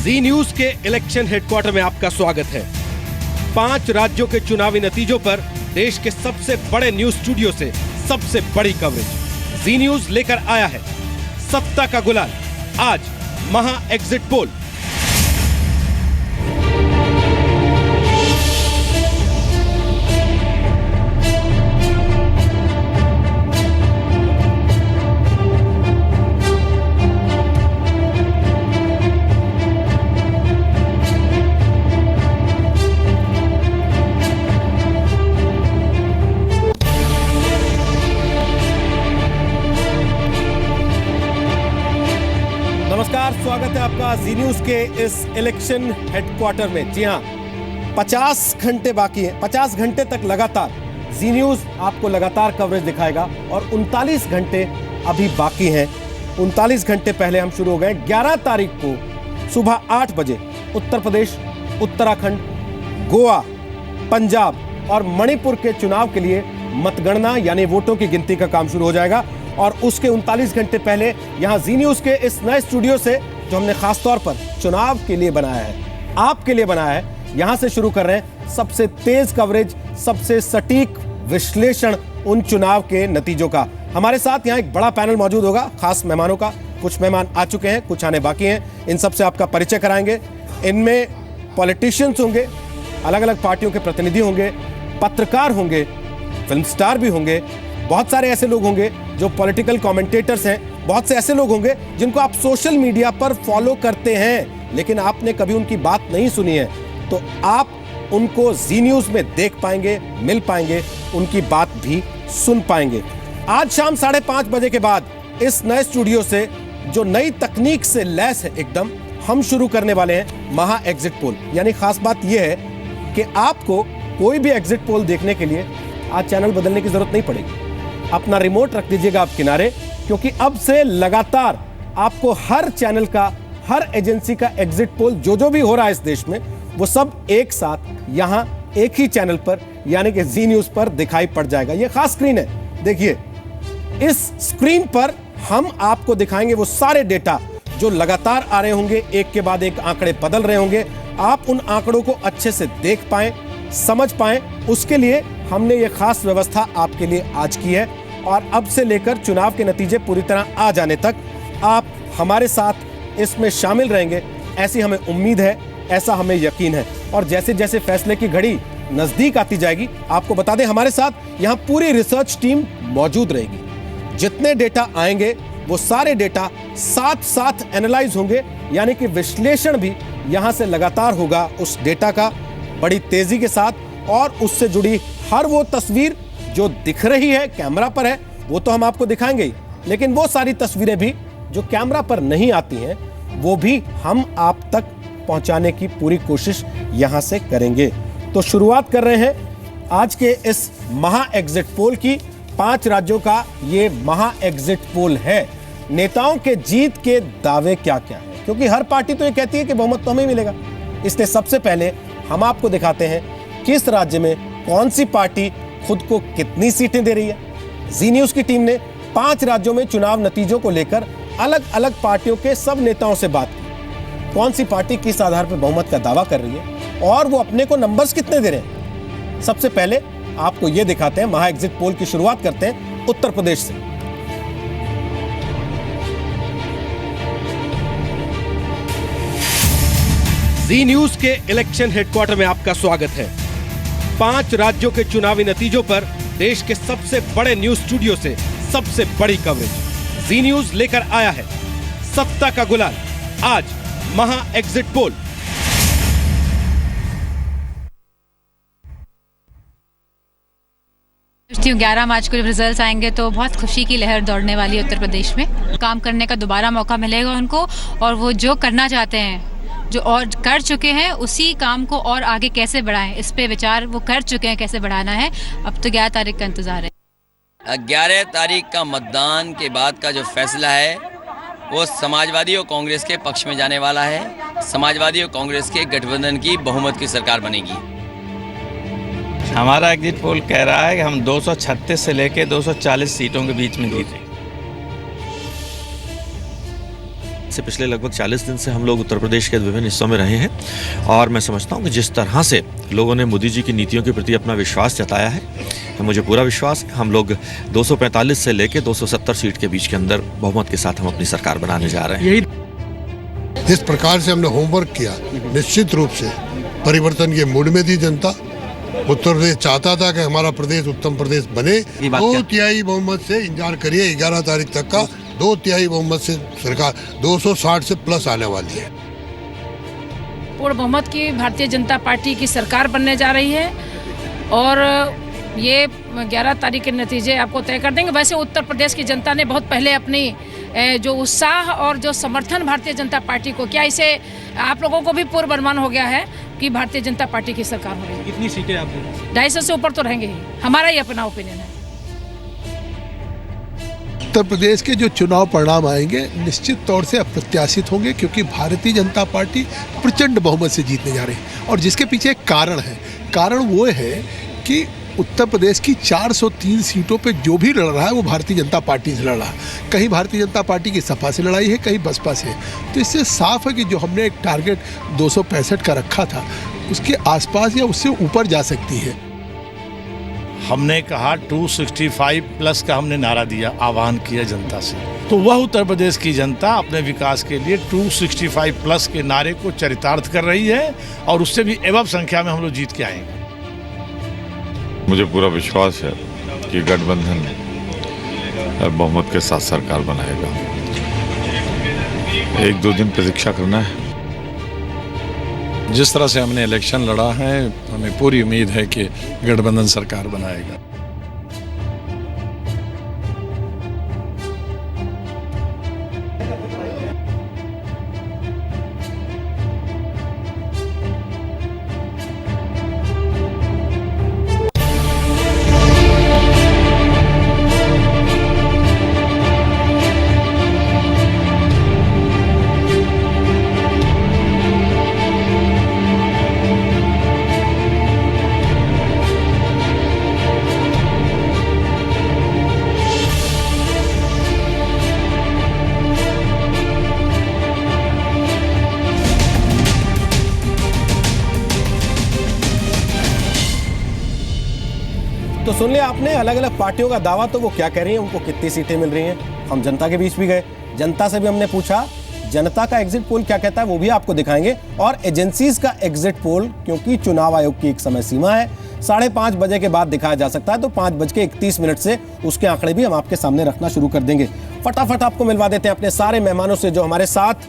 जी news के election headquarter में आपका स्वागत है। 5 राज्यों के चुनावी नतीजों पर देश के सबसे बड़े न्यूज स्टूडियो से सबसे बड़ी कवरेज जी न्यूज लेकर आया है सत्ता का गुलाल। आज महा एग्जिट पोल। नमस्कार, स्वागत है आपका जी न्यूज के इस इलेक्शन हेडक्वार्टर में। जी हाँ, 50 घंटे बाकी हैं। 50 घंटे तक लगातार जी न्यूज आपको लगातार कवरेज दिखाएगा और 39 घंटे अभी बाकी हैं। 39 घंटे पहले हम शुरू हो गए। 11 तारीख को सुबह 8 बजे उत्तर प्रदेश, उत्तराखंड, गोवा, पंजाब और मणिपुर के चुनाव के लिए मतगणना यानी वोटों की गिनती का काम शुरू हो जाएगा। और उसके 39 घंटे पहले यहां जी न्यूज के इस नए स्टूडियो से, जो हमने खास तौर पर चुनाव के लिए बनाया है, आपके लिए बनाया है, यहां से शुरू कर रहे हैं सबसे तेज कवरेज, सबसे सटीक विश्लेषण उन चुनाव के नतीजों का। हमारे साथ यहां एक बड़ा पैनल मौजूद होगा खास मेहमानों का। कुछ मेहमान आ चुके हैं, कुछ आने बाकी हैं। इन सबसे आपका परिचय कराएंगे। इनमें पॉलिटिशियंस होंगे, अलग अलग पार्टियों के प्रतिनिधि होंगे, पत्रकार होंगे, फिल्म स्टार भी होंगे, बहुत सारे ऐसे लोग होंगे जो पॉलिटिकल कमेंटेटर्स हैं, बहुत से ऐसे लोग होंगे जिनको आप सोशल मीडिया पर फॉलो करते हैं लेकिन आपने कभी उनकी बात नहीं सुनी है, तो आप उनको जी न्यूज में देख पाएंगे, मिल पाएंगे, उनकी बात भी सुन पाएंगे। आज शाम 5:30 बजे के बाद इस नए स्टूडियो से, जो नई तकनीक से लैस है एकदम, हम शुरू करने वाले हैं महा एग्जिट पोल। यानी खास बात यह है कि आपको कोई भी एग्जिट पोल देखने के लिए आज चैनल बदलने की जरूरत नहीं पड़ेगी। अपना रिमोट रख दीजिएगा आप किनारे, क्योंकि अब से लगातार आपको हर चैनल का, हर एजेंसी का एग्जिट पोल जो भी हो रहा है इस देश में, वो सब एक साथ यहां एक ही चैनल पर यानी कि जी न्यूज पर दिखाई पड़ जाएगा। ये खास स्क्रीन है, देखिए। इस स्क्रीन पर हम आपको दिखाएंगे वो सारे डेटा जो लगातार आ रहे होंगे, एक के बाद एक आंकड़े बदल रहे होंगे। आप उन आंकड़ों को अच्छे से देख पाएं, समझ पाएं, उसके लिए हमने ये खास व्यवस्था आपके लिए आज की है। और अब से लेकर चुनाव के नतीजे पूरी तरह आ जाने तक आप हमारे साथ इसमें शामिल रहेंगे, ऐसी हमें उम्मीद है, ऐसा हमें यकीन है। और जैसे जैसे फैसले की घड़ी नजदीक आती जाएगी, आपको बता दें हमारे साथ यहाँ पूरी रिसर्च टीम मौजूद रहेगी। जितने डेटा आएंगे वो सारे डेटा साथ साथ एनालाइज होंगे, यानी कि विश्लेषण भी यहाँ से लगातार होगा उस डेटा का बड़ी तेजी के साथ। और उससे जुड़ी हर वो तस्वीर जो दिख रही है, कैमरा पर है, वो तो हम आपको दिखाएंगे ही, लेकिन वो सारी तस्वीरें भी जो कैमरा पर नहीं आती हैं, वो भी हम आप तक पहुंचाने की पूरी कोशिश यहां से करेंगे। तो शुरुआत कर रहे हैं आज के इस महा एग्जिट पोल की। 5 राज्यों का ये महा एग्जिट पोल है। नेताओं के जीत के दावे क्या क्या है, क्योंकि हर पार्टी तो ये कहती है कि बहुमत तो हमें मिलेगा। इसलिए सबसे पहले हम आपको दिखाते हैं किस राज्य में कौन सी पार्टी खुद को कितनी सीटें दे रही है। जी न्यूज की टीम ने 5 राज्यों में चुनाव नतीजों को लेकर अलग अलग पार्टियों के सब नेताओं से बात की। कौन सी पार्टी किस आधार पर बहुमत का दावा कर रही है और वो अपने को नंबर्स कितने दे रहे हैं। सबसे पहले आपको यह दिखाते हैं। महा एग्जिट पोल की शुरुआत करते हैं उत्तर प्रदेश से। जी न्यूज के इलेक्शन हेडक्वार्टर में आपका स्वागत है। 5 राज्यों के चुनावी नतीजों पर देश के सबसे बड़े न्यूज स्टूडियो से सबसे बड़ी कवरेज जी न्यूज लेकर आया है सत्ता का गुलाल। आज महा एग्जिट पोल। सोचती हूँ 11 मार्च को जब रिजल्ट्स आएंगे तो बहुत खुशी की लहर दौड़ने वाली है उत्तर प्रदेश में। काम करने का दोबारा मौका मिलेगा उनको, और वो जो करना चाहते हैं, जो और कर चुके हैं, उसी काम को और आगे कैसे बढ़ाएं, इस पे विचार वो कर चुके हैं, कैसे बढ़ाना है। अब तो 11 तारीख का इंतजार है। 11 तारीख का मतदान के बाद का जो फैसला है वो समाजवादी और कांग्रेस के पक्ष में जाने वाला है। समाजवादी और कांग्रेस के गठबंधन की बहुमत की सरकार बनेगी। हमारा एग्जिट पोल कह रहा है कि हम 236 से लेकर 240 सीटों के बीच में जीतेंगे। से पिछले लगभग 40 दिन से हम लोग उत्तर प्रदेश के विभिन्न हिस्सों में रहे हैं और मैं समझता हूं कि जिस तरह से लोगों ने मोदी जी की नीतियों के प्रति अपना विश्वास जताया है, तो मुझे पूरा विश्वास है हम लोग 245 से लेकर 270 सीट के बीच के अंदर बहुमत के साथ हम अपनी सरकार बनाने जा रहे हैं। जिस प्रकार से हमने होमवर्क किया, निश्चित रूप से परिवर्तन के मूड में थी जनता। उत्तर प्रदेश चाहता था कि हमारा प्रदेश उत्तम प्रदेश बने। 2/3 बहुमत से इंतजार करिए, 11 तारीख तक का 2/3 बहुमत से सरकार 260 से प्लस आने वाली है। पूर्ण बहुमत की भारतीय जनता पार्टी की सरकार बनने जा रही है और ये 11 तारीख के नतीजे आपको तय कर देंगे। वैसे उत्तर प्रदेश की जनता ने बहुत पहले अपनी जो उत्साह और जो समर्थन भारतीय जनता पार्टी को किया, इसे आप लोगों को भी पूर्वानुमान हो गया है कि भारतीय जनता पार्टी की सरकार हो रही है। कितनी सीटें आपके? 250 से ऊपर तो रहेंगे ही, हमारा ही अपना ओपिनियन है। उत्तर प्रदेश के जो चुनाव परिणाम आएंगे निश्चित तौर से अप्रत्याशित होंगे, क्योंकि भारतीय जनता पार्टी प्रचंड बहुमत से जीतने जा रही है और जिसके पीछे एक कारण है। कारण वो है कि उत्तर प्रदेश की 403 सीटों पे जो भी लड़ रहा है वो भारतीय जनता पार्टी से लड़ रहा है। कहीं भारतीय जनता पार्टी की सपा से लड़ाई है, कहीं बसपा से। तो इससे साफ है कि जो हमने एक टारगेट 265 का रखा था उसके आसपास या उससे ऊपर जा सकती है। हमने कहा 265 प्लस का हमने नारा दिया, आह्वान किया जनता से, तो वह उत्तर प्रदेश की जनता अपने विकास के लिए 265 प्लस के नारे को चरितार्थ कर रही है और उससे भी एवं संख्या में हम लोग जीत के आएंगे। मुझे पूरा विश्वास है कि गठबंधन बहुमत के साथ सरकार बनाएगा। 1-2 दिन प्रतीक्षा करना है। जिस तरह से हमने इलेक्शन लड़ा है, हमें पूरी उम्मीद है कि गठबंधन सरकार बनाएगा। तो सुन लिया आपने अलग अलग पार्टियों का दावा, तो वो क्या कह रही हैं, उनको कितनी सीटें मिल रही हैं। हम जनता के बीच भी गए, जनता से भी हमने पूछा, जनता का एग्जिट पोल क्या कहता है वो भी आपको दिखाएंगे, और एजेंसीज का एग्जिट पोल, क्योंकि चुनाव आयोग की एक समय सीमा है, 5:30 बजे के बाद दिखाया जा सकता है, तो 5:31 से उसके आंकड़े भी हम आपके सामने रखना शुरू कर देंगे। फटाफट आपको मिलवा देते हैं अपने सारे मेहमानों से जो हमारे साथ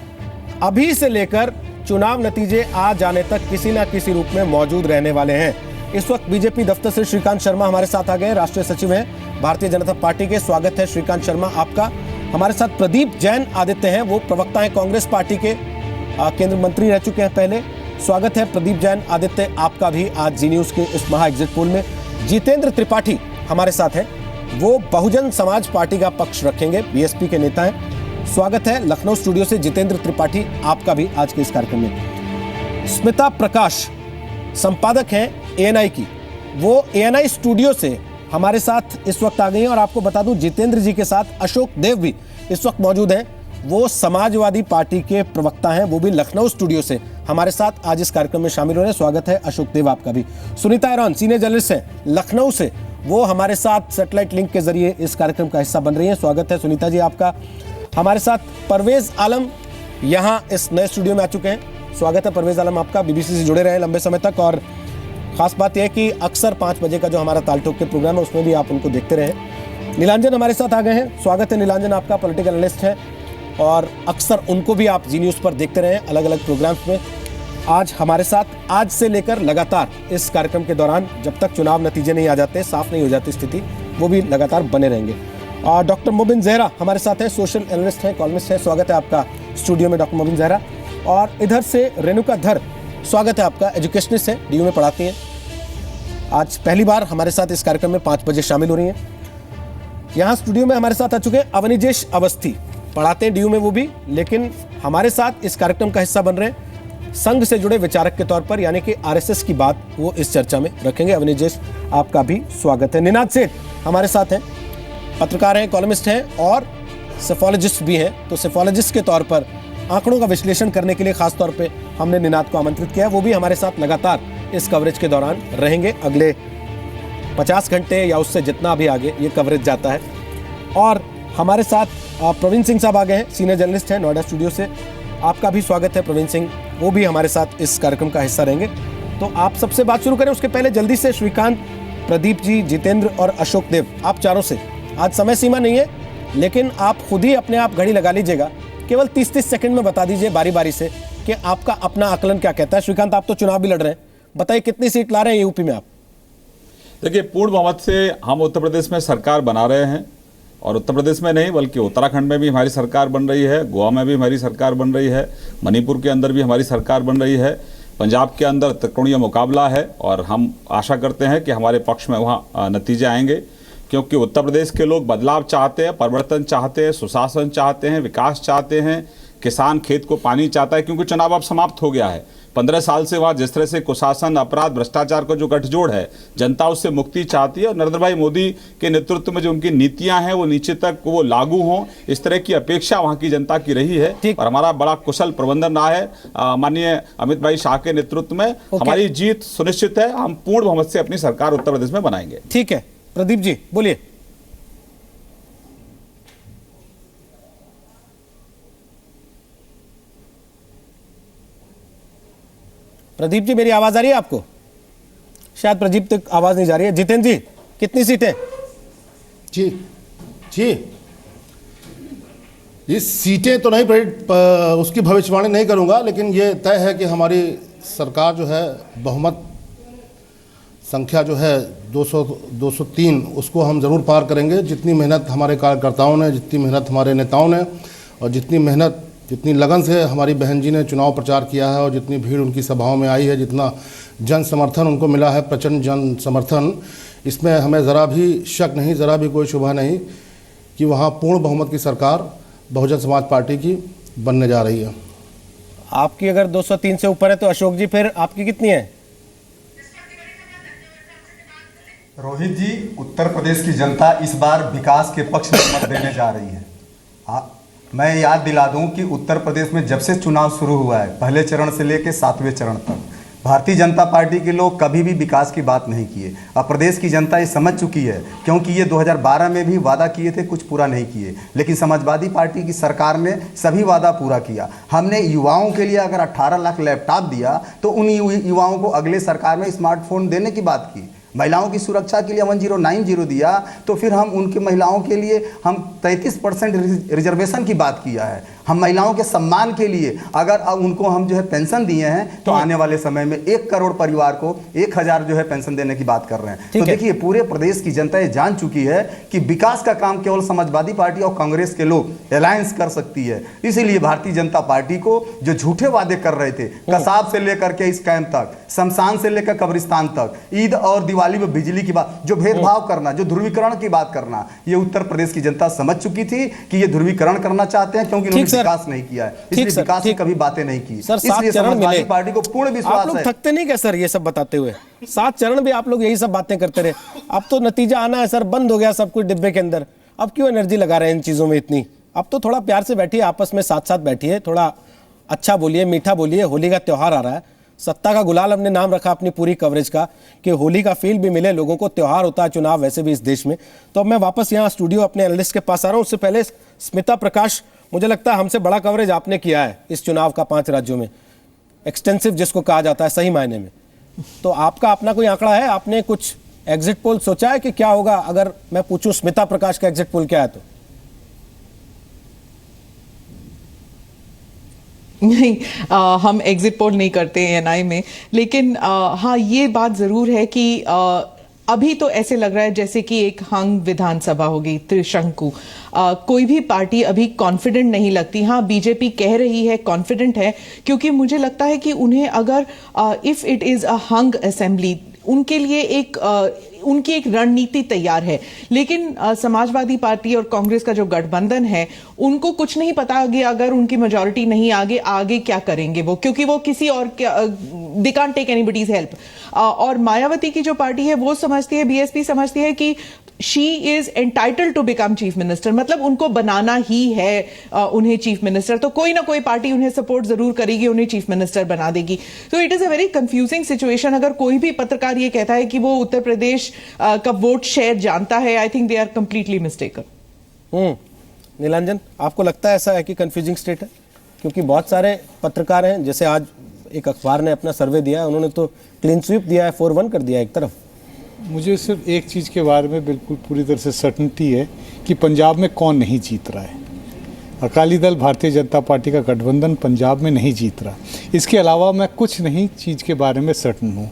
अभी से लेकर चुनाव नतीजे आ जाने तक किसी ना किसी रूप में मौजूद रहने वाले हैं। इस वक्त बीजेपी दफ्तर से श्रीकांत शर्मा हमारे साथ आ गए, राष्ट्रीय सचिव हैं भारतीय जनता पार्टी के। स्वागत है श्रीकांत शर्मा आपका। हमारे साथ प्रदीप जैन आदित्य हैं, वो प्रवक्ता हैं कांग्रेस पार्टी के, केंद्रीय मंत्री रह चुके हैं पहले। स्वागत है प्रदीप जैन आदित्य आपका भी आज जी न्यूज के इस महा एग्जिट पोल में। जितेंद्र त्रिपाठी हमारे साथ हैं, वो बहुजन समाज पार्टी का पक्ष रखेंगे, बीएसपी के नेता हैं। स्वागत है लखनऊ स्टूडियो से जितेंद्र त्रिपाठी आपका भी आज के इस कार्यक्रम में। स्मिता प्रकाश संपादक हैं एएनआई की, वो एएनआई स्टूडियो से हमारे साथ इस वक्त आ गई हैं। और आपको बता दूं जितेंद्र जी के साथ अशोक देव भी इस वक्त मौजूद हैं, वो समाजवादी पार्टी के प्रवक्ता हैं, वो भी लखनऊ स्टूडियो से हमारे साथ आज इस कार्यक्रम में शामिल हो रहे हैं। स्वागत है अशोक देव आपका भी। सुनीता एरॉन सीनियर जर्नलिस्ट हैं लखनऊ से, वो हमारे साथ सैटेलाइट लिंक के जरिए इस कार्यक्रम का हिस्सा बन रही है। स्वागत है सुनीता जी आपका। हमारे साथ परवेज आलम यहाँ इस नए स्टूडियो में आ चुके हैं। स्वागत है परवेज आलम आपका, बीबीसी से जुड़े रहे लंबे समय तक, और खास बात यह है कि अक्सर 5 बजे का जो हमारा तालठोक के प्रोग्राम है उसमें भी आप उनको देखते रहे। नीलांजन हमारे साथ आ गए हैं, स्वागत है नीलांजन आपका, पॉलिटिकल एनालिस्ट है और अक्सर उनको भी आप जी न्यूज़ पर देखते रहे अलग अलग प्रोग्राम्स में। आज हमारे साथ, आज से लेकर लगातार इस कार्यक्रम के दौरान जब तक चुनाव नतीजे नहीं आ जाते, साफ नहीं हो जाती स्थिति, वो भी लगातार बने रहेंगे। और डॉक्टर मोबिन जहरा हमारे साथ है, सोशल एनालिस्ट हैं, कॉलमिस्ट है। स्वागत है आपका स्टूडियो में डॉक्टर मोबिन जहरा। और इधर से रेणुका धर, स्वागत है आपका, एजुकेशनिस्ट है, डीयू में पढ़ाती हैं, आज पहली बार हमारे साथ इस कार्यक्रम में 5 बजे शामिल हो रही हैं। यहाँ स्टूडियो में हमारे साथ आ चुके हैं अवनिजेश अवस्थी, पढ़ाते हैं डीयू में वो भी, लेकिन हमारे साथ इस कार्यक्रम का हिस्सा बन रहे हैं संघ से जुड़े विचारक के तौर पर, यानी कि आरएसएस की बात वो इस चर्चा में रखेंगे। अवनिजेश आपका भी स्वागत है। निनाद सेठ हमारे साथ हैं, पत्रकार हैं, कॉलमिस्ट हैं और सेफोलॉजिस्ट भी हैं, तो सेफोलॉजिस्ट के तौर पर आंकड़ों का विश्लेषण करने के लिए खासतौर पे हमने निनाद को आमंत्रित किया है। वो भी हमारे साथ लगातार इस कवरेज के दौरान रहेंगे अगले 50 घंटे या उससे जितना भी आगे ये कवरेज जाता है। और हमारे साथ प्रवीण सिंह साहब आ गए हैं, सीनियर जर्नलिस्ट हैं नोएडा स्टूडियो से। आपका भी स्वागत है प्रवीण सिंह, वो भी हमारे साथ इस कार्यक्रम का हिस्सा रहेंगे। तो आप सबसे बात शुरू करें, उसके पहले जल्दी से श्रीकांत, प्रदीप जी, जितेंद्र और अशोक देव, आप चारों से। आज समय सीमा नहीं है, लेकिन आप खुद ही अपने आप घड़ी लगा लीजिएगा, केवल 30-30 सेकंड में बता दीजिए बारी बारी से कि आपका अपना आकलन क्या कहता है। श्रीकांत, आप तो चुनाव भी लड़ रहे हैं, बताइए कितनी सीट ला रहे हैं यूपी में आप? देखिए, पूर्ण बहुमत से हम उत्तर प्रदेश में सरकार बना रहे हैं, और उत्तर प्रदेश में नहीं बल्कि उत्तराखंड में भी हमारी सरकार बन रही है, गोवा में भी हमारी सरकार बन रही है, मणिपुर के अंदर भी हमारी सरकार बन रही है, पंजाब के अंदर त्रिकोणीय मुकाबला है, और हम आशा करते हैं कि हमारे पक्ष में वहाँ नतीजे आएंगे, क्योंकि उत्तर प्रदेश के लोग बदलाव चाहते हैं, परिवर्तन चाहते हैं, सुशासन चाहते हैं, विकास चाहते हैं, किसान खेत को पानी चाहता है, क्योंकि चुनाव अब समाप्त हो गया है। 15 साल से वहाँ जिस तरह से कुशासन, अपराध, भ्रष्टाचार का जो गठजोड़ है, जनता उससे मुक्ति चाहती है, और नरेंद्र भाई मोदी के नेतृत्व में जो उनकी नीतियां हैं वो नीचे तक वो लागू हों, इस तरह की अपेक्षा वहाँ की जनता की रही है। और हमारा बड़ा कुशल प्रबंधन रहा है माननीय अमित भाई शाह के नेतृत्व में। हमारी जीत सुनिश्चित है, हम पूर्ण बहुमत से अपनी सरकार उत्तर प्रदेश में बनाएंगे। ठीक है, प्रदीप जी बोलिए। प्रदीप जी, मेरी आवाज आ रही है आपको? शायद प्रदीप तक आवाज नहीं जा रही है। जितेंद्र जी, कितनी सीटें? जी इस सीटें तो नहीं, उसकी भविष्यवाणी नहीं करूंगा, लेकिन ये तय है कि हमारी सरकार जो है बहुमत संख्या जो है 203 उसको हम ज़रूर पार करेंगे। जितनी मेहनत हमारे कार्यकर्ताओं ने, जितनी मेहनत हमारे नेताओं ने, और जितनी मेहनत, जितनी लगन से हमारी बहन जी ने चुनाव प्रचार किया है, और जितनी भीड़ उनकी सभाओं में आई है, जितना जन समर्थन उनको मिला है, प्रचंड जन समर्थन, इसमें हमें ज़रा भी शक नहीं, ज़रा भी कोई शुबह नहीं कि वहाँ पूर्ण बहुमत की सरकार बहुजन समाज पार्टी की बनने जा रही है। आपकी अगर 203 से ऊपर है तो अशोक जी फिर आपकी कितनी है? रोहित जी, उत्तर प्रदेश की जनता इस बार विकास के पक्ष में मत देने जा रही है। मैं याद दिला दूं कि उत्तर प्रदेश में जब से चुनाव शुरू हुआ है, पहले चरण से लेकर 7वें चरण तक, भारतीय जनता पार्टी के लोग कभी भी विकास की बात नहीं किए। अब प्रदेश की जनता ये समझ चुकी है, क्योंकि ये 2012 में भी वादा किए थे, कुछ पूरा नहीं किए, लेकिन समाजवादी पार्टी की सरकार ने सभी वादा पूरा किया। हमने युवाओं के लिए अगर 18 लाख लैपटॉप दिया, तो उन युवाओं को अगले सरकार में स्मार्टफोन देने की बात की। महिलाओं की सुरक्षा के लिए 1090 दिया, तो फिर हम उनके महिलाओं के लिए हम 33% रिजर्वेशन की बात किया है। हम महिलाओं के सम्मान के लिए अगर उनको हम जो है पेंशन दिए हैं, तो आने वाले समय में 1 करोड़ परिवार को 1000 जो है पेंशन देने की बात कर रहे हैं। तो देखिए, पूरे प्रदेश की जनता ये जान चुकी है कि विकास का काम केवल समाजवादी पार्टी और कांग्रेस के लोग अलायंस कर सकती है। इसीलिए भारतीय जनता पार्टी को जो झूठे वादे कर रहे थे, कसाब से लेकर के इस कैंप तक, शमशान से लेकर कब्रिस्तान तक, ईद और दिवाली में बिजली की बात, जो भेदभाव करना, जो ध्रुवीकरण की बात करना, ये उत्तर प्रदेश की जनता समझ चुकी थी कि ये ध्रुवीकरण करना चाहते हैं, क्योंकि उन्होंने विकास नहीं किया है, इसलिए विकास की कभी बातें नहीं की। सर, 7 चरण मिले, पार्टी को पूर्ण विश्वास है। आप लोग थकते नहीं क्या सर ये सब बताते हुए? 7 चरण भी आप लोग यही सब बातें करते रहे, अब तो नतीजा आना है सर, बंद हो गया सब कुछ डिब्बे के अंदर। अब क्यों एनर्जी लगा रहे हैं इन चीजों में इतनी? अब तो थोड़ा प्यार से बैठिए, आपस में साथ साथ बैठिए, थोड़ा अच्छा बोलिए, मीठा बोलिए। होली का त्योहार आ रहा है, सत्ता का गुलाल हमने नाम रखा अपनी पूरी कवरेज का, कि होली का फील भी मिले लोगों को। त्योहार होता है चुनाव वैसे भी इस देश में। तो अब मैं वापस यहाँ स्टूडियो अपने एनालिस्ट के पास आ रहा हूँ। उससे पहले स्मिता प्रकाश, मुझे लगता है हमसे बड़ा कवरेज आपने किया है इस चुनाव का 5 राज्यों में, एक्सटेंसिव जिसको कहा जाता है सही मायने में। तो आपका अपना कोई आंकड़ा है? आपने कुछ एग्जिट पोल सोचा है कि क्या होगा अगर मैं पूछूं स्मिता प्रकाश का एग्जिट पोल क्या है? तो नहीं, हम एग्जिट पोल नहीं करते हैं एनआई में, लेकिन हाँ, ये बात जरूर है कि अभी तो ऐसे लग रहा है जैसे कि एक हंग विधानसभा होगी, त्रिशंकु। कोई भी पार्टी अभी कॉन्फिडेंट नहीं लगती। हाँ, बीजेपी कह रही है कॉन्फिडेंट है, क्योंकि मुझे लगता है कि उन्हें अगर if it is a hung assembly, उनके लिए उनकी एक रणनीति तैयार है। लेकिन समाजवादी पार्टी और कांग्रेस का जो गठबंधन है, उनको कुछ नहीं पता अगर उनकी मेजॉरिटी नहीं आगे क्या करेंगे वो, क्योंकि वो किसी और they can't take anybody's help. और मायावती की जो पार्टी है वो समझती है, बीएसपी समझती है कि she is entitled to become chief minister, मतलब उनको बनाना ही है उन्हें चीफ मिनिस्टर, तो कोई ना कोई पार्टी उन्हें सपोर्ट जरूर करेगी, उन्हें चीफ मिनिस्टर बना देगी। तो it is a very confusing situation. अगर कोई भी पत्रकार ये कहता है कि वो उत्तर प्रदेश का वोट शेयर जानता है, I think they are completely mistaken. Nilanjan, आपको लगता है ऐसा है कि कंफ्यूजिंग स्टेट है? क्योंकि बहुत सारे पत्रकार हैं, जैसे आज एक अखबार ने अपना सर्वे दिया है, उन्होंने तो क्लीन स्वीप दिया है, 4-1 कर दिया एक तरफ। मुझे सिर्फ एक चीज़ के बारे में बिल्कुल पूरी तरह से सर्टेनिटी है कि पंजाब में कौन नहीं जीत रहा है। अकाली दल भारतीय जनता पार्टी का गठबंधन पंजाब में नहीं जीत रहा। इसके अलावा मैं कुछ नहीं चीज़ के बारे में सर्टन हूँ।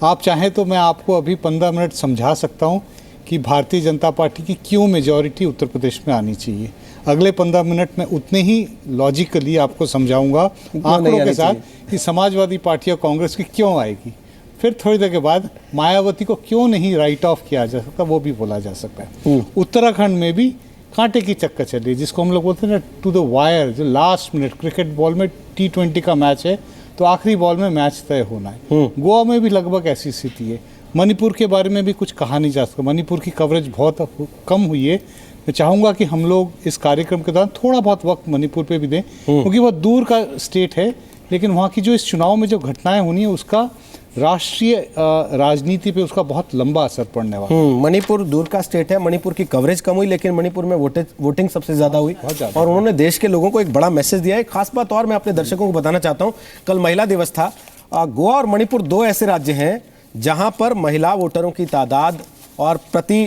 आप चाहें तो मैं आपको अभी 15 मिनट समझा सकता हूँ कि भारतीय जनता पार्टी की क्यों मेजॉरिटी उत्तर प्रदेश में आनी चाहिए। अगले 15 मिनट में उतने ही लॉजिकली आपको समझाऊंगा आंकड़ों के साथ कि समाजवादी पार्टी और कांग्रेस की क्यों आएगी। फिर थोड़ी देर के बाद मायावती को क्यों नहीं राइट ऑफ किया जा सकता, वो भी बोला जा सकता है। उत्तराखंड में भी कांटे की चक्कर चल रही है, जिसको हम लोग बोलते हैं ना टू द वायर, जो लास्ट मिनट क्रिकेट बॉल में T20 का मैच है तो आखिरी बॉल में मैच तय होना है। गोवा में भी लगभग ऐसी स्थिति है। मणिपुर के बारे में भी कुछ कहा नहीं जा सकता। मणिपुर की कवरेज बहुत कम हुई है। मैं चाहूँगा कि हम लोग इस कार्यक्रम के दौरान थोड़ा बहुत वक्त मणिपुर पे भी दें, क्योंकि बहुत दूर का स्टेट है, लेकिन वहाँ की जो इस चुनाव में जो घटनाएं होनी है उसका राष्ट्रीय राजनीति पे उसका बहुत लंबा असर पड़ने वाला है। मणिपुर दूर का स्टेट है, मणिपुर की कवरेज कम हुई, लेकिन मणिपुर में वोटिंग सबसे ज्यादा हुई और उन्होंने देश के लोगों को एक बड़ा मैसेज दिया है। खास बात और मैं अपने दर्शकों को बताना चाहता हूँ, कल महिला दिवस था। गोवा और मणिपुर 2 ऐसे राज्य हैं जहां पर महिला वोटरों की तादाद और प्रति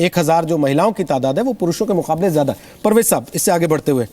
1000 जो महिलाओं की तादाद है वो पुरुषों के मुकाबले ज्यादा। परवेज साहब, इससे आगे बढ़ते हुए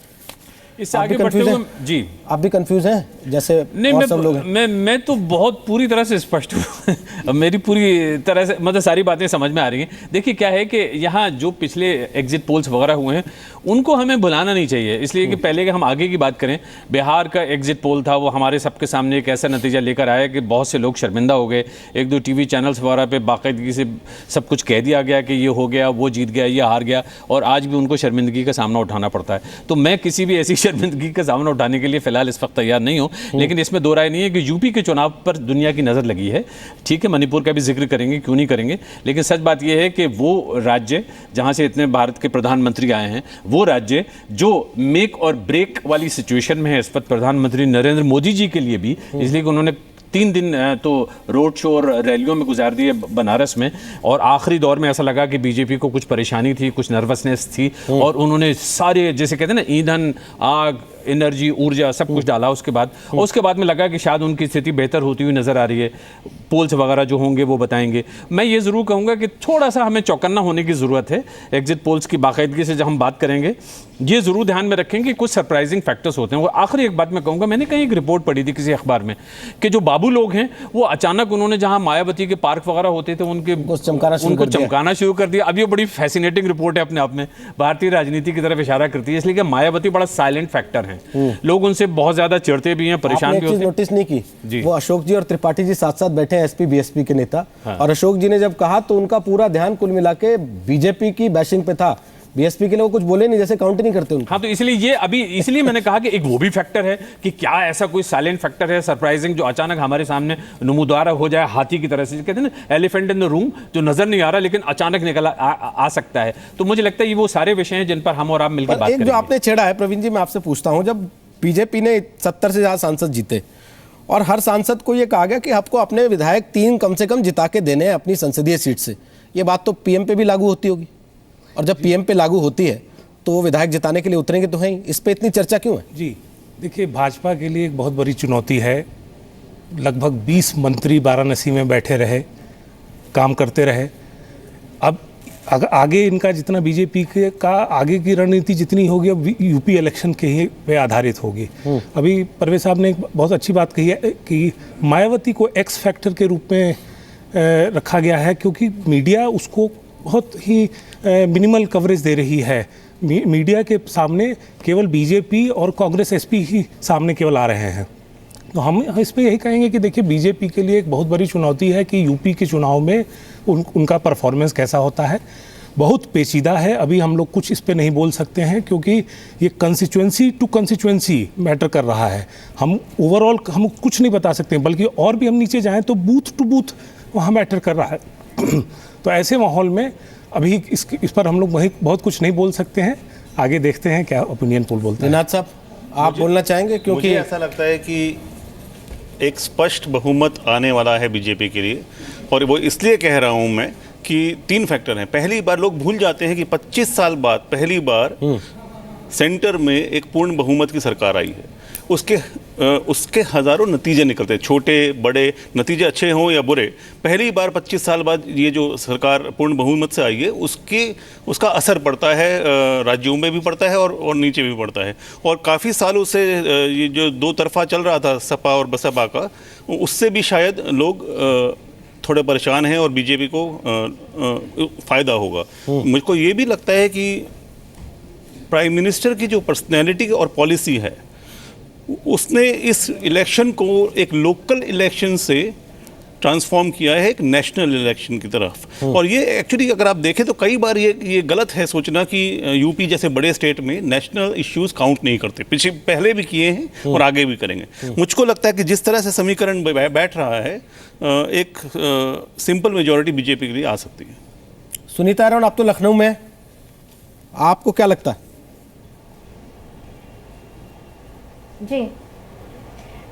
जी आप भी कंफ्यूज हैं जैसे नहीं, सब लोग हैं? मैं तो बहुत पूरी तरह से स्पष्ट हूँ। मेरी पूरी तरह से मतलब सारी बातें समझ में आ रही हैं। देखिए क्या है कि यहाँ जो पिछले एग्जिट पोल्स वगैरह हुए हैं उनको हमें भुलाना नहीं चाहिए, इसलिए कि पहले कि हम आगे की बात करें, बिहार का एग्जिट पोल था, वो हमारे सबके सामने एक ऐसा नतीजा लेकर आया कि बहुत से लोग शर्मिंदा हो गए। 1-2 टीवी चैनल्स वगैरह पे बाकायदगी से सब कुछ कह दिया गया कि ये हो गया, वो जीत गया, ये हार गया, और आज भी उनको शर्मिंदगी का सामना उठाना पड़ता है। तो मैं किसी भी ऐसी शर्मिंदगी का सामना उठाने के लिए फिलहाल इस वक्त तैयार नहीं हूँ, लेकिन इसमें दो राय नहीं है कि यूपी के चुनाव पर दुनिया की नज़र लगी है। ठीक है, मणिपुर का भी जिक्र करेंगे, क्यों नहीं करेंगे, लेकिन सच बात यह है कि वो राज्य जहाँ से इतने भारत के प्रधानमंत्री आए हैं, वो राज्य जो मेक और ब्रेक वाली सिचुएशन में है इस वक्त प्रधानमंत्री नरेंद्र मोदी जी के लिए भी, इसलिए कि उन्होंने 3 दिन तो रोड शो और रैलियों में गुजार दिए बनारस में, और आखिरी दौर में ऐसा लगा कि बीजेपी को कुछ परेशानी थी, कुछ नर्वसनेस थी, और उन्होंने सारे जैसे कहते हैं ना ईंधन, आग, एनर्जी, ऊर्जा सब कुछ डाला उसके बाद, और उसके बाद में लगा कि शायद उनकी स्थिति बेहतर होती हुई नजर आ रही है। पोल्स वगैरह जो होंगे वो बताएंगे। मैं ये ज़रूर कहूँगा कि थोड़ा सा हमें चौकन्ना होने की ज़रूरत है। एग्जिट पोल्स की बाकायदगी से जब हम बात करेंगे ये ज़रूर ध्यान में रखें कि कुछ सरप्राइजिंग फैक्टर्स होते हैं। और आखिरी एक बात मैं कहूँगा, मैंने कहीं एक रिपोर्ट पढ़ी थी किसी अखबार में कि जो बाबू लोग हैं वो अचानक उन्होंने जहाँ मायावती के पार्क वगैरह होते थे उनको चमकाना शुरू कर दिया। अब ये बड़ी फैसिनेटिंग रिपोर्ट है अपने आप में, भारतीय राजनीति की तरफ इशारा करती है, इसलिए कि मायावती बड़ा साइलेंट फैक्टर हैं, लोग उनसे बहुत ज्यादा चिढ़ते भी हैं, परेशान भी होते हैं। नोटिस नहीं की, वो अशोक जी और त्रिपाठी जी साथ साथ बैठे हैं, एसपी बीएसपी के नेता, और अशोक जी ने जब कहा तो उनका पूरा ध्यान कुल मिला के बीजेपी की बैशिंग पे था, बीएसपी के लिए वो कुछ बोले नहीं, जैसे काउंट नहीं करते उनको। हाँ, तो इसलिए ये अभी इसलिए मैंने कहा कि एक वो भी फैक्टर है कि क्या ऐसा कोई साइलेंट फैक्टर है सरप्राइजिंग जो अचानक हमारे सामने नमूदार हो जाए, हाथी की तरह से, कहते हैं ना एलिफेंट इन द रूम, जो नजर नहीं आ रहा लेकिन अचानक निकल आ सकता है। तो मुझे लगता है ये वो सारे विषय हैं जिन पर हम और आप मिलकर बात करेंगे। जो आपने छेड़ा है प्रवीण जी, मैं आपसे पूछता हूँ, जब बीजेपी ने 70 से ज्यादा सांसद जीते और हर सांसद को यह कहा गया कि आपको अपने विधायक 3 कम से कम जिता के देने हैं अपनी संसदीय सीट से, ये बात तो पीएम पे भी लागू होती होगी, और जब पीएम पे लागू होती है तो वो विधायक जिताने के लिए उतरेंगे तो हैं ही। इस पे इतनी चर्चा क्यों है? जी देखिए, भाजपा के लिए एक बहुत बड़ी चुनौती है। लगभग 20 मंत्री वाराणसी में बैठे रहे, काम करते रहे। अब आगे इनका जितना बीजेपी के का आगे की रणनीति जितनी होगी अब यूपी इलेक्शन के ही पे आधारित होगी। अभी परवेज साहब ने एक बहुत अच्छी बात कही है कि मायावती को एक्स फैक्टर के रूप में रखा गया है, क्योंकि मीडिया उसको बहुत ही मिनिमल कवरेज दे रही है। मीडिया के सामने केवल बीजेपी और कांग्रेस एसपी ही सामने केवल आ रहे हैं। तो हम इस पे यही कहेंगे कि देखिए, बीजेपी के लिए एक बहुत बड़ी चुनौती है कि यूपी के चुनाव में उनका परफॉर्मेंस कैसा होता है। बहुत पेचीदा है, अभी हम लोग कुछ इस पे नहीं बोल सकते हैं, क्योंकि ये कंस्टिट्यूएंसी टू कंस्टिट्यूएंसी मैटर कर रहा है। हम ओवरऑल हम कुछ नहीं बता सकते, बल्कि और भी हम नीचे जाएँ तो बूथ टू बूथ वहाँ मैटर कर रहा है। तो ऐसे माहौल में अभी इस पर हम लोग वही बहुत कुछ नहीं बोल सकते हैं, आगे देखते हैं क्या ओपिनियन पोल बोलते हैं। दिनाथ साहब, आप बोलना चाहेंगे? क्योंकि मुझे ऐसा लगता है कि एक स्पष्ट बहुमत आने वाला है बीजेपी के लिए, और वो इसलिए कह रहा हूं मैं कि 3 फैक्टर हैं। पहली बार लोग भूल जाते हैं कि 25 साल बाद पहली बार सेंटर में एक पूर्ण बहुमत की सरकार आई है। उसके हज़ारों नतीजे निकलते हैं, छोटे बड़े, नतीजे अच्छे हों या बुरे। पहली बार 25 साल बाद ये जो सरकार पूर्ण बहुमत से आई है, उसका असर पड़ता है, राज्यों में भी पड़ता है और नीचे भी पड़ता है। और काफ़ी सालों से ये जो 2 तरफा चल रहा था सपा और बसपा का, उससे भी शायद लोग थोड़े परेशान हैं और बीजेपी को फ़ायदा होगा। मुझको ये भी लगता है कि प्राइम मिनिस्टर की जो पर्सनैलिटी और पॉलिसी है, उसने इस इलेक्शन को एक लोकल इलेक्शन से ट्रांसफॉर्म किया है एक नेशनल इलेक्शन की तरफ। और ये एक्चुअली अगर आप देखें तो कई बार ये गलत है सोचना कि यूपी जैसे बड़े स्टेट में नेशनल इश्यूज काउंट नहीं करते। पहले भी किए हैं और आगे भी करेंगे। मुझको लगता है कि जिस तरह से समीकरण बैठ रहा है, एक सिंपल मेजॉरिटी बीजेपी के लिए आ सकती है। सुनीता अरोड़ा, आप तो लखनऊ में, आपको क्या लगता है? जी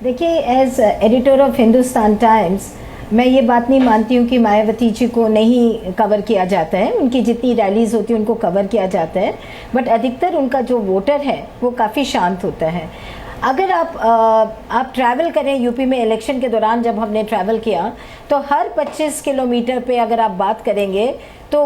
देखिए, as editor of Hindustan Times मैं ये बात नहीं मानती हूँ कि मायावती जी को नहीं कवर किया जाता है। उनकी जितनी रैलीज होती है उनको कवर किया जाता है, बट अधिकतर उनका जो वोटर है वो काफ़ी शांत होता है। अगर आप ट्रैवल करें यूपी में इलेक्शन के दौरान, जब हमने ट्रैवल किया तो हर 25 किलोमीटर पे अगर आप बात करेंगे तो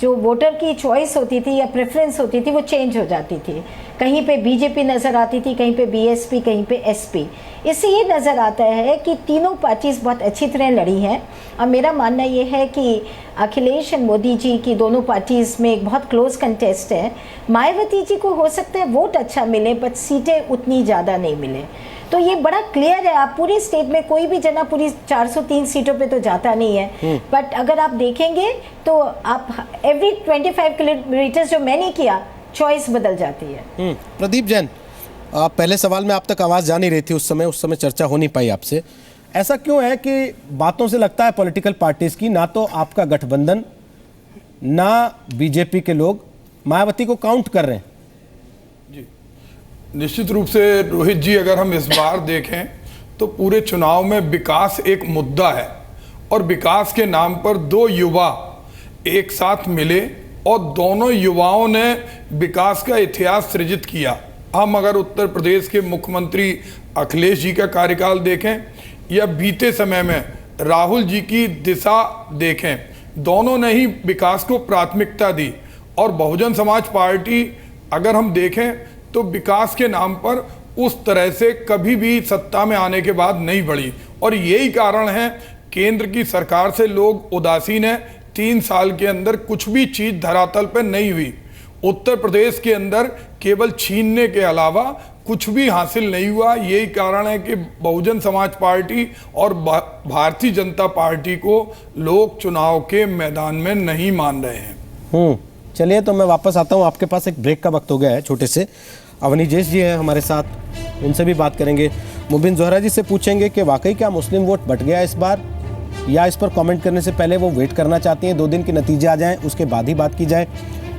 जो वोटर की चॉइस होती थी या प्रेफरेंस होती थी वो चेंज हो जाती थी। कहीं पे बीजेपी नज़र आती थी, कहीं पे बीएसपी, कहीं पे एसपी। इससे ये नज़र आता है कि तीनों पार्टीज बहुत अच्छी तरह लड़ी हैं। और मेरा मानना ये है कि अखिलेश और मोदी जी की दोनों पार्टीज़ में एक बहुत क्लोज कंटेस्ट है। मायावती जी को हो सकता है वोट अच्छा मिले, बट सीटें उतनी ज़्यादा नहीं मिले। तो ये बड़ा क्लियर है। आप पूरी स्टेट में कोई भी जना पूरी 403 सीटों पे तो जाता नहीं है, बट अगर आप देखेंगे तो आप एवरी 25 किलोमीटर जो मैंने किया, चॉइस बदल जाती है। प्रदीप जैन, पहले सवाल में आप तक आवाज़ जा नहीं रही थी, उस समय चर्चा हो नहीं पाई आपसे। ऐसा क्यों है कि बातों से लगता है पॉलिटिकल पार्टीज की, ना तो आपका गठबंधन ना बीजेपी के लोग मायावती को काउंट कर रहे हैं? निश्चित रूप से रोहित जी, अगर हम इस बार देखें तो पूरे चुनाव में विकास एक मुद्दा है, और विकास के नाम पर 2 युवा एक साथ मिले और दोनों युवाओं ने विकास का इतिहास सृजित किया। हम अगर उत्तर प्रदेश के मुख्यमंत्री अखिलेश जी का कार्यकाल देखें या बीते समय में राहुल जी की दिशा देखें, दोनों ने ही विकास को प्राथमिकता दी। और बहुजन समाज पार्टी अगर हम देखें तो विकास के नाम पर उस तरह से कभी भी सत्ता में आने के बाद नहीं बढ़ी, और यही कारण है केंद्र की सरकार से लोग उदासीन हैं। 3 साल के अंदर कुछ भी चीज धरातल पर नहीं हुई। उत्तर प्रदेश के अंदर केवल छीनने के अलावा कुछ भी हासिल नहीं हुआ। यही कारण है कि बहुजन समाज पार्टी और भारतीय जनता पार्टी को लोग चुनाव के मैदान में नहीं मान रहे हैं। चलिए, तो मैं वापस आता हूँ आपके पास। एक ब्रेक का वक्त हो गया है छोटे से। अवनीजेश जी हैं हमारे साथ, उनसे भी बात करेंगे। मुबिन जोहरा जी से पूछेंगे कि वाकई क्या मुस्लिम वोट बट गया इस बार, या इस पर कमेंट करने से पहले वो वेट करना चाहती हैं 2 दिन के नतीजे आ जाएं, उसके बाद ही बात की जाए।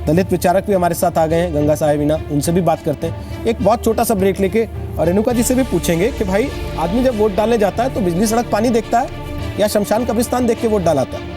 दलित विचारक भी हमारे साथ आ गए हैं, गंगा साहेब मीना, उनसे भी बात करते हैं एक बहुत छोटा सा ब्रेक लेके। और रेणुका जी से भी पूछेंगे कि भाई आदमी जब वोट डालने जाता है तो बिजली सड़क पानी देखता है या शमशान कब्रिस्तान देख के वोट डालाता है?